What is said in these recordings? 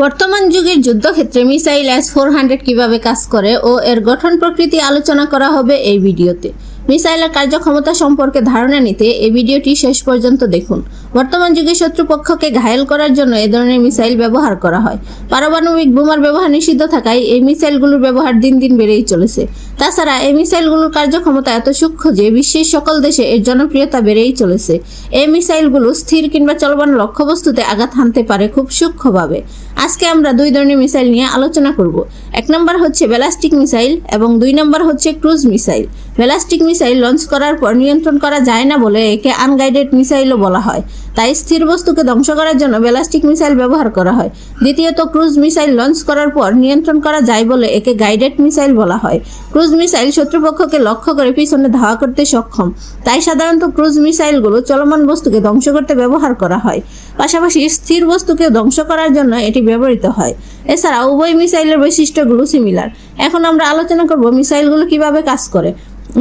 বর্তমান যুগের যুদ্ধক্ষেত্রে মিসাইল S-400 কিভাবে কাজ করে ও এর গঠন প্রকৃতি আলোচনা করা হবে এই ভিডিওতে। মিসাইলের কার্যক্ষমতা সম্পর্কে ধারণা নিতে এই ভিডিওটি শেষ পর্যন্ত দেখুন। বর্তমান যুগে শত্রুপক্ষকে ঘায়েল করার জন্য এ ধরনের মিসাইল ব্যবহার করা হয়। পারমাণবিক বোমার ব্যবহার নিষিদ্ধ থাকায় এই মিসাইলগুলোর ব্যবহার দিন দিন বেড়েই চলেছে। তাছাড়া এই মিসাইলগুলোর কার্যক্ষমতা এত সূক্ষ্ম যে বিশ্বের সকল দেশে এর জনপ্রিয়তা বেড়েই চলেছে। এই মিসাইলগুলো স্থির কিংবা চলমান লক্ষ্যবস্তুতে আঘাত হানতে পারে খুব সূক্ষ্মভাবে। আজকে আমরা দুই ধরনের মিসাইল নিয়ে আলোচনা করব। এক নম্বর হচ্ছে ব্যালিস্টিক মিসাইল এবং দুই নম্বর হচ্ছে cruise missile. Ballistic missile launch করার পর নিয়ন্ত্রণ করা যায় না বলে একে আনগাইডেড মিসাইলও বলা হয়। তাই স্থির বস্তুকে ধ্বংস করার জন্য ব্যালিস্টিক মিসাইল ব্যবহার করা হয়। দ্বিতীয়ত ক্রুজ মিসাইল লঞ্চ করার পর নিয়ন্ত্রণ করা যায় বলে একে গাইডেড মিসাইল বলা হয়। ক্রুজ মিসাইল শত্রুপক্ষকে লক্ষ্য করে পিছনে ধাওয়া করতে সক্ষম। তাই সাধারণত ক্রুজ মিসাইলগুলো চলমান বস্তুকে ধ্বংস করতে ব্যবহার করা হয়। পাশাপাশি স্থির বস্তুকে ধ্বংস করার জন্য এটি ব্যবহৃত হয়। এছাড়া উভয় মিসাইলের বৈশিষ্ট্যগুলো সিমিলার। এখন আমরা আলোচনা করব মিসাইলগুলো কিভাবে কাজ করে।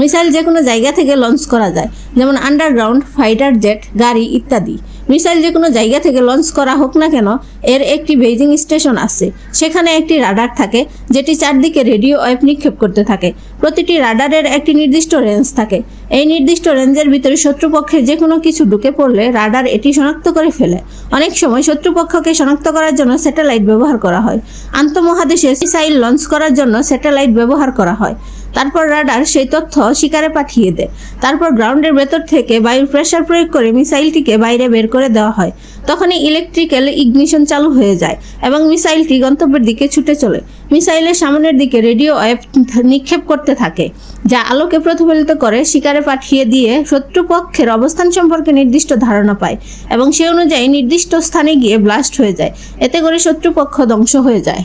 মিসাইল যে কোনো জায়গা থেকে লঞ্চ করা যায়, যেমন আন্ডারগ্রাউন্ড, ফাইটার জেট, গাড়ি ইত্যাদি। মিসাইল যে কোনো জায়গা থেকে লঞ্চ করা হোক না কেন, এর একটি বেজিং স্টেশন আছে। সেখানে একটি রাডার থাকে যেটি চারদিকে রেডিও ওয়েভ নিক্ষেপ করতে থাকে। প্রতিটি রাডারের একটি নির্দিষ্ট রেঞ্জ থাকে। এই নির্দিষ্ট রেঞ্জের ভিতরে শত্রুপক্ষের যে কোনো কিছু ঢুকে পড়লে রাডার এটি শনাক্ত করে ফেলে। অনেক সময় শত্রুপক্ষকে শনাক্ত করার জন্য স্যাটেলাইট ব্যবহার করা হয়। আন্তঃমহাদেশে মিসাইল লঞ্চ করার জন্য স্যাটেলাইট ব্যবহার করা হয়। তারপর রাডার সেই তথ্য শিকারে পাঠিয়ে দেয়। তারপর গ্রাউন্ডের ভেতর থেকে বায়ুর প্রেসার প্রয়োগ করে মিসাইলটিকে বাইরে বের করে দেওয়া হয়। তখনই ইলেকট্রিক্যাল ইগনিশন চালু হয়ে যায় এবং মিসাইলটি গন্তব্যের দিকে ছুটে চলে। মিসাইলের সামনের দিকে রেডিও ওয়েভ নিক্ষেপ করতে থাকে, যা আলোকে প্রতিফলিত করে শিকারে পাঠিয়ে দিয়ে শত্রুপক্ষের অবস্থান সম্পর্কে নির্দিষ্ট ধারণা পায় এবং সে অনুযায়ী নির্দিষ্ট স্থানে গিয়ে ব্লাস্ট হয়ে যায়। এতে করে শত্রুপক্ষ ধ্বংস হয়ে যায়।